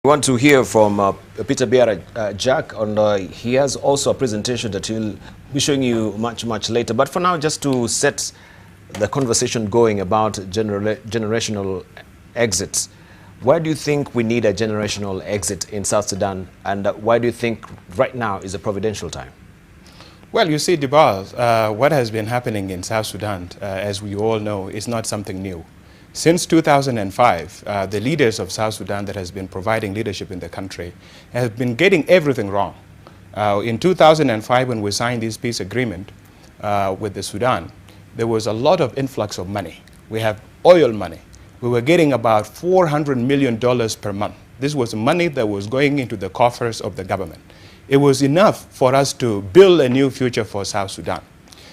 We want to hear from Peter Biar, Jack, and he has also a presentation that he'll be showing you much later. But for now, just to set the conversation going about generational exits, why do you think we need a generational exit in South Sudan, and why do you think right now is a providential time? Well, you see, Biar, what has been happening in South Sudan, as we all know, is not something new. Since 2005, the leaders of South Sudan that has been providing leadership in the country have been getting everything wrong. In 2005, when we signed this peace agreement with the Sudan, there was a lot of influx of money. We have oil money. We were getting about $400 million per month. This was money that was going into the coffers of the government. It was enough for us to build a new future for South Sudan.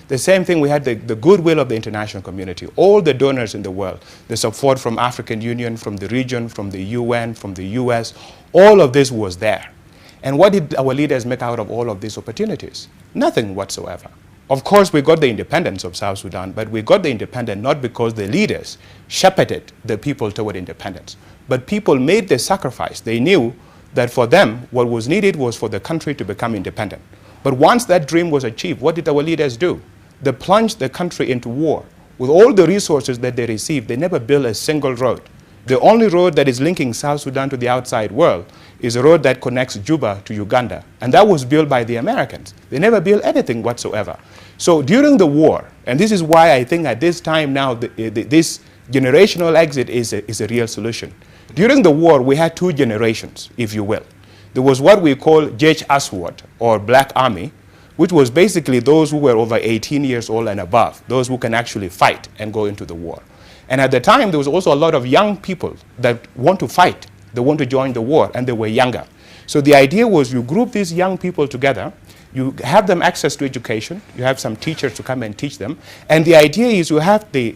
The same thing, we had the goodwill of the international community, all the donors in the world, the support from African Union, from the region, from the UN, from the US, all of this was there. And what did our leaders make out of all of these opportunities? Nothing whatsoever. Of course, we got the independence of South Sudan, but we got the independence not because the leaders shepherded the people toward independence, but people made the sacrifice. They knew that for them, what was needed was for the country to become independent. But once that dream was achieved, what did our leaders do? They plunged the country into war. With all the resources that they received, they never built a single road. The only road that is linking South Sudan to the outside world is a road that connects Juba to Uganda. And that was built by the Americans. They never built anything whatsoever. So during the war, and this is why I think at this time now, this generational exit is a real solution. During the war, we had two generations, if you will. There was what we call Jej Aswad, or Black Army, which was basically those who were over 18 years old and above, those who can actually fight and go into the war. And at the time, there was also a lot of young people that want to fight. They want to join the war, and they were younger. So the idea was you group these young people together, you have them access to education, you have some teachers to come and teach them, and the idea is you have the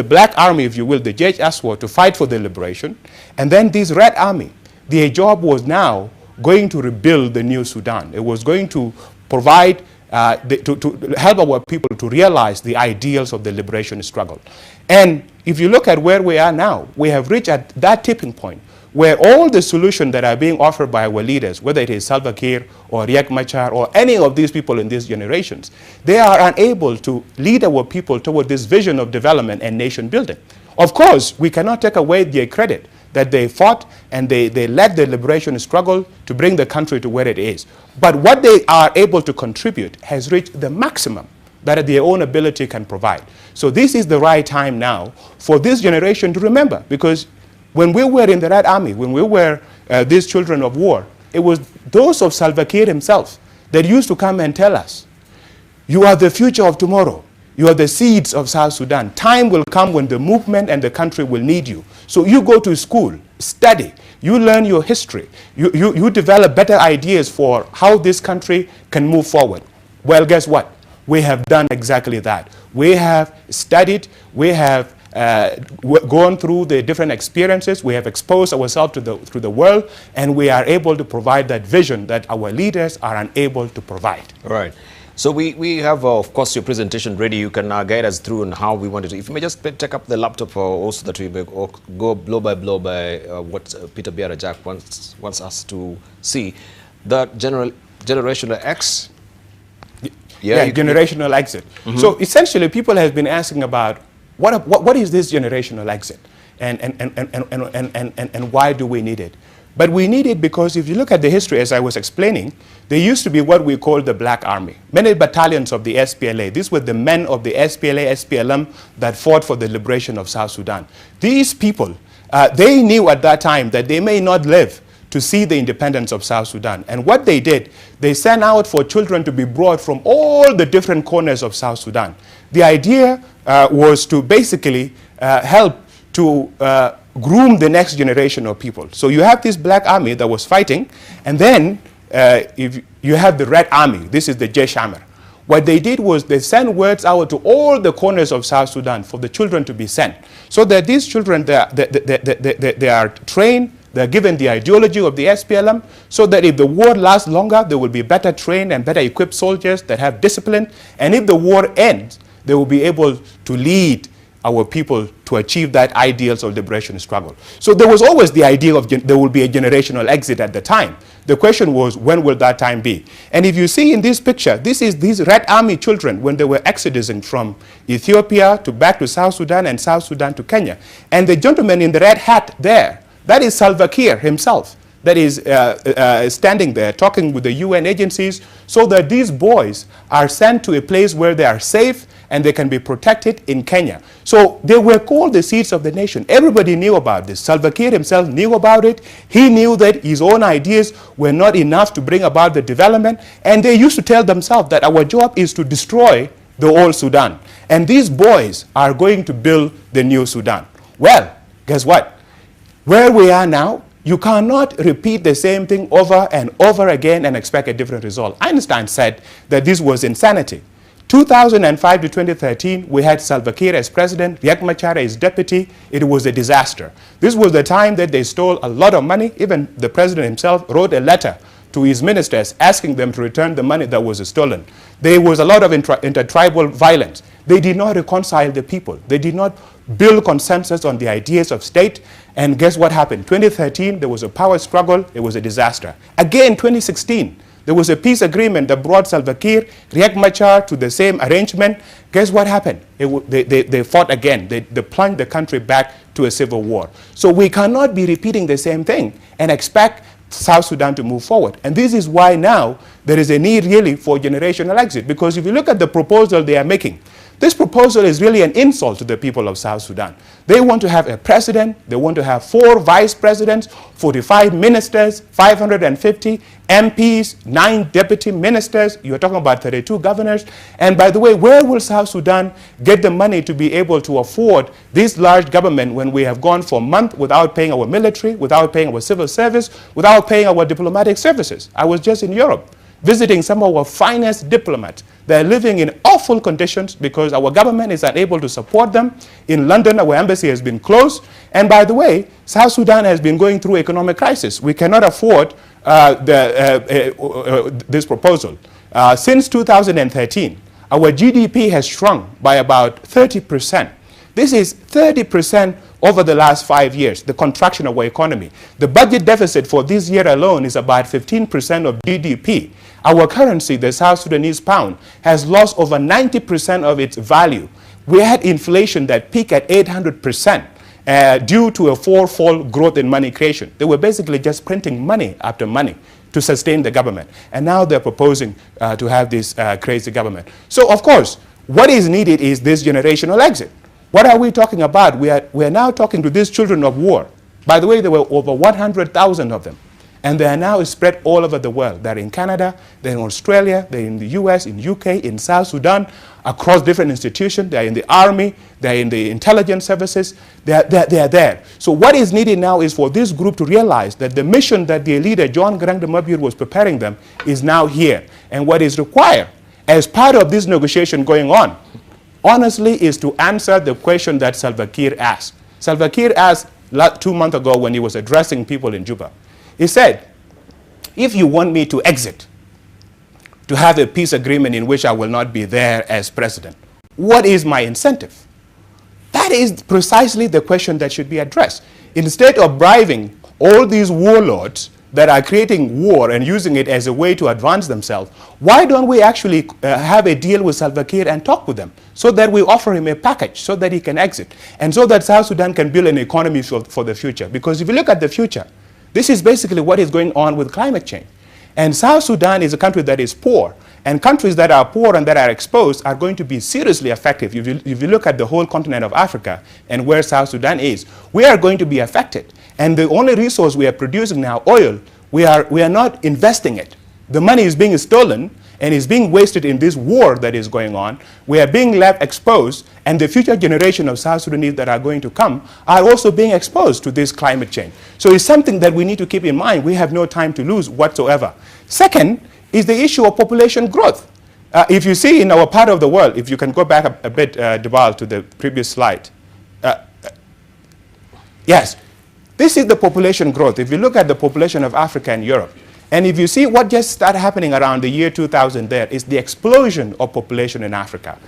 Black Army, if you will, the Jej Aswad, to fight for the liberation, and then this Red Army, their job was now going to rebuild the new Sudan. It was going to provide, to help our people to realize the ideals of the liberation struggle. And if you look at where we are now, we have reached at that tipping point where all the solutions that are being offered by our leaders, whether it is Kirr or Riek or any of these people in these generations, they are unable to lead our people toward this vision of development and nation building. Of course, we cannot take away their credit that they fought and they led the liberation struggle to bring the country to where it is. But what they are able to contribute has reached the maximum that their own ability can provide. So this is the right time now for this generation to remember, because when we were in the Red Army, when we were these children of war, it was those of Salva Kiir himself that used to come and tell us, you are the future of tomorrow. You are the seeds of South Sudan. Time will come when the movement and the country will need you. So you go to school, study, you learn your history, you develop better ideas for how this country can move forward. Well, guess what? We have done exactly that. We have studied, we have gone through the different experiences, we have exposed ourselves to the world, and we are able to provide that vision that our leaders are unable to provide. All right. So we have, of course, your presentation ready. You can guide us through on how we wanted to. If you may just take up the laptop also that we may go blow by what Peter Biar Jack wants us to see. The generational X. Yeah, generational exit. Mm-hmm. So essentially, people have been asking about what is this generational exit, and why do we need it? But we need it because if you look at the history, as I was explaining, there used to be what we call the Black Army. Many battalions of the SPLA. These were the men of the SPLA, SPLM that fought for the liberation of South Sudan. These people, they knew at that time that they may not live to see the independence of South Sudan. And what they did, they sent out for children to be brought from all the different corners of South Sudan. The idea was to basically help to groom the next generation of people. So you have this Black Army that was fighting, and then if you have the Red Army, this is the Jesh Amr. What they did was they sent words out to all the corners of South Sudan for the children to be sent, so that these children, they are trained, they're given the ideology of the SPLM, so that if the war lasts longer, there will be better trained and better equipped soldiers that have discipline, and if the war ends, they will be able to lead our people to achieve that ideals of liberation struggle. So there was always the idea of there will be a generational exit at the time. The question was, when will that time be? And if you see in this picture, this is these Red Army children when they were exodusing from Ethiopia to back to South Sudan and South Sudan to Kenya. And the gentleman in the red hat there, that is Salva Kiir himself, that is standing there talking with the UN agencies so that these boys are sent to a place where they are safe and they can be protected in Kenya. So they were called the seeds of the nation. Everybody knew about this. Salva Kiir himself knew about it. He knew that his own ideas were not enough to bring about the development. And they used to tell themselves that our job is to destroy the old Sudan. And these boys are going to build the new Sudan. Well, guess what? Where we are now, you cannot repeat the same thing over and over again and expect a different result. Einstein said that this was insanity. 2005 to 2013, we had Salva Kiir as president, Riek Machar as deputy. It was a disaster. This was the time that they stole a lot of money. Even the president himself wrote a letter to his ministers asking them to return the money that was stolen. There was a lot of intertribal violence. They did not reconcile the people. They did not build consensus on the ideas of state. And guess what happened? 2013, there was a power struggle. It was a disaster. Again, 2016, there was a peace agreement that brought Salva Kiir, Riek Machar to the same arrangement. Guess what happened? They fought again. They plunged the country back to a civil war. So we cannot be repeating the same thing and expect South Sudan to move forward. And this is why now there is a need really for generational exit. Because if you look at the proposal they are making, this proposal is really an insult to the people of South Sudan. They want to have a president, they want to have 4 vice presidents, 45 ministers, 550 MPs, 9 deputy ministers. You're talking about 32 governors. And by the way, where will South Sudan get the money to be able to afford this large government when we have gone for a month without paying our military, without paying our civil service, without paying our diplomatic services? I was just in Europe visiting some of our finest diplomats. They're living in awful conditions because our government is unable to support them. In London, our embassy has been closed. And by the way, South Sudan has been going through economic crisis. We cannot afford this proposal. Since 2013, our GDP has shrunk by about 30%. This is 30% over the last 5 years, the contraction of our economy. The budget deficit for this year alone is about 15% of GDP. Our currency, the South Sudanese pound, has lost over 90% of its value. We had inflation that peaked at 800% due to a 4-fold growth in money creation. They were basically just printing money after money to sustain the government. And now they're proposing to have this crazy government. So, of course, what is needed is this generational exit. What are we talking about? We are now talking to these children of war. By the way, there were over 100,000 of them. And they are now spread all over the world. They're in Canada, they're in Australia, they're in the US, in UK, in South Sudan, across different institutions. They're in the army, they're in the intelligence services. They are there. So what is needed now is for this group to realize that the mission that their leader, John Garang de Mabur, was preparing them is now here. And what is required as part of this negotiation going on, honestly, is to answer the question that Salva Kiir asked. Salva Kiir asked 2 months ago when he was addressing people in Juba. He said, if you want me to exit, to have a peace agreement in which I will not be there as president, what is my incentive? That is precisely the question that should be addressed. Instead of bribing all these warlords that are creating war and using it as a way to advance themselves, why don't we actually have a deal with Salva Kiir and talk with them so that we offer him a package so that he can exit and so that South Sudan can build an economy for the future? Because if you look at the future, this is basically what is going on with climate change. And South Sudan is a country that is poor. And countries that are poor and that are exposed are going to be seriously affected. If you look at the whole continent of Africa and where South Sudan is, we are going to be affected. And the only resource we are producing now, oil, we are not investing it. The money is being stolen and is being wasted in this war that is going on. We are being left exposed, and the future generation of South Sudanese that are going to come are also being exposed to this climate change. So it's something that we need to keep in mind. We have no time to lose whatsoever. Second is the issue of population growth. If you see in our part of the world, if you can go back a bit, Debal, to the previous slide. Yes, this is the population growth. If you look at the population of Africa and Europe, and if you see what just started happening around the year 2000 there, is the explosion of population in Africa.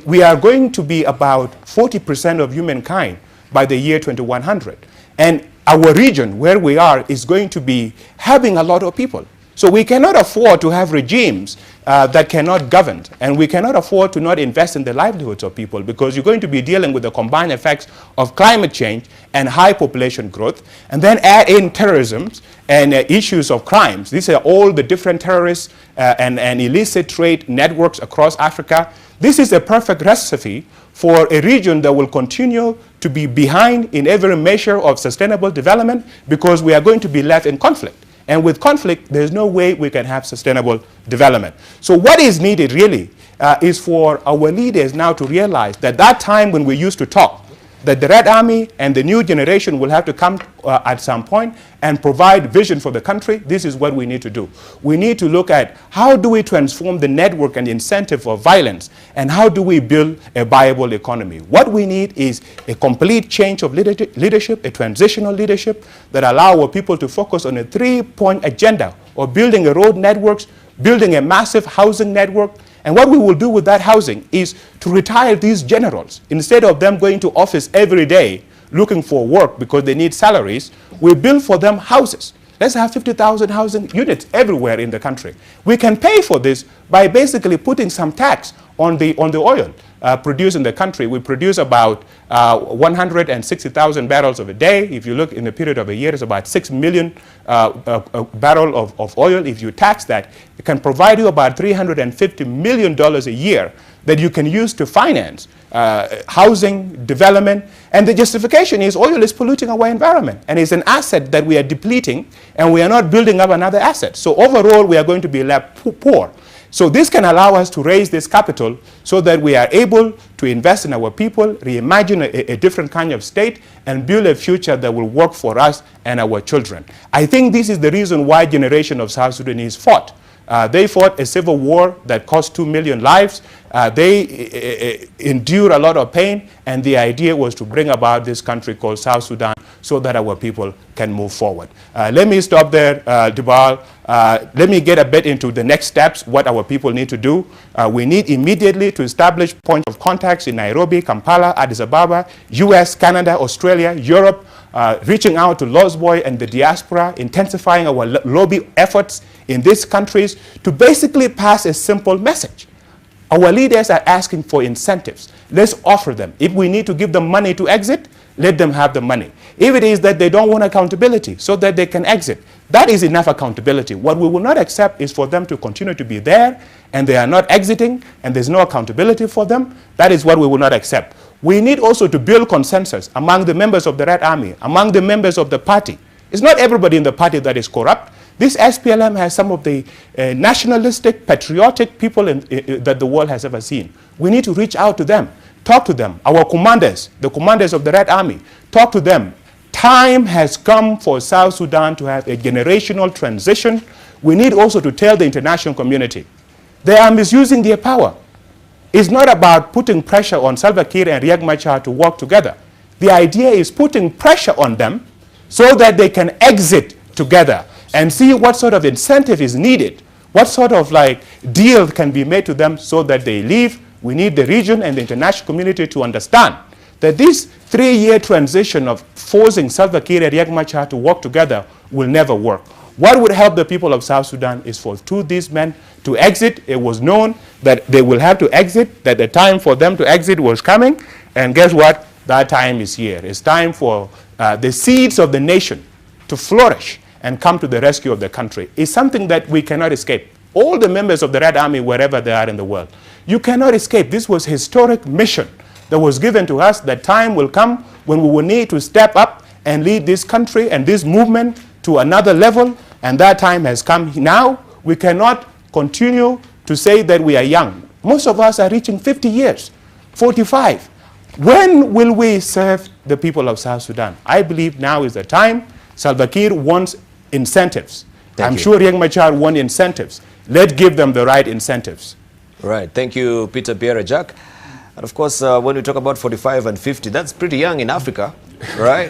we are going to be about 40% of humankind by the year 2100. And our region, where we are, is going to be having a lot of people. So we cannot afford to have regimes that cannot govern, and we cannot afford to not invest in the livelihoods of people, because you're going to be dealing with the combined effects of climate change and high population growth, and then add in terrorism and issues of crimes. These are all the different terrorist and illicit trade networks across Africa. This is a perfect recipe for a region that will continue to be behind in every measure of sustainable development, because we are going to be left in conflict. And with conflict, there's no way we can have sustainable development. So what is needed really is for our leaders now to realize that that time when we used to talk, that the Red Army and the new generation will have to come at some point and provide vision for the country. This is what we need to do. We need to look at how do we transform the network and incentive of violence, and how do we build a viable economy. What we need is a complete change of leadership, a transitional leadership that allow our people to focus on a 3-point agenda of building a road networks, building a massive housing network. And what we will do with that housing is to retire these generals. Instead of them going to office every day looking for work because they need salaries, we build for them houses. Let's have 50,000 housing units everywhere in the country. We can pay for this by basically putting some tax on the oil produced in the country. We produce about 160,000 barrels of a day. If you look in the period of a year, it's about 6 million barrels of oil. If you tax that, it can provide you about $350 million a year that you can use to finance housing development. And the justification is oil is polluting our environment, and it's an asset that we are depleting, and we are not building up another asset. So overall, we are going to be left poor. So this can allow us to raise this capital so that we are able to invest in our people, reimagine a different kind of state, and build a future that will work for us and our children. I think this is the reason why generation of South Sudanese fought. They fought a civil war that cost 2 million lives. They endured a lot of pain, and the idea was to bring about this country called South Sudan so that our people can move forward. Let me stop there, Dubal. Let me get a bit into the next steps, what our people need to do. We need immediately to establish points of contacts in Nairobi, Kampala, Addis Ababa, US, Canada, Australia, Europe, reaching out to Lost Boy and the diaspora, intensifying our lobby efforts in these countries to basically pass a simple message. Our leaders are asking for incentives. Let's offer them. If we need to give them money to exit, let them have the money. If it is that they don't want accountability so that they can exit, that is enough accountability. What we will not accept is for them to continue to be there and they are not exiting and there's no accountability for them. That is what we will not accept. We need also to build consensus among the members of the Red Army, among the members of the party. It's not everybody in the party that is corrupt. This SPLM has some of the nationalistic, patriotic people that the world has ever seen. We need to reach out to them, talk to them. Our commanders, the commanders of the Red Army, talk to them. Time has come for South Sudan to have a generational transition. We need also to tell the international community they are misusing their power. It's not about putting pressure on Salva Kiir and Riek Machar to work together. The idea is putting pressure on them so that they can exit together and see what sort of incentive is needed, what sort of deal can be made to them so that they leave. We need the region and the international community to understand that this 3-year transition of forcing Salva Kiir and Riek Machar to work together will never work. What would help the people of South Sudan is for these men to exit. It was known that they will have to exit, that the time for them to exit was coming, and guess what? That time is here. It's time for the seeds of the nation to flourish and come to the rescue of the country. It's something that we cannot escape. All the members of the Red Army, wherever they are in the world, you cannot escape. This was a historic mission that was given to us. That time will come when we will need to step up and lead this country and this movement to another level, and that time has come now. We cannot continue to say that we are young. Most of us are reaching 50 years, 45. When will we serve the people of South Sudan? I believe now is the time. Salva Kiir wants incentives. I'm sure Riek Machar wants incentives. Let's give them the right incentives. Right. Thank you, Peter Biar Jack. And of course, when we talk about 45 and 50, that's pretty young in Africa, right?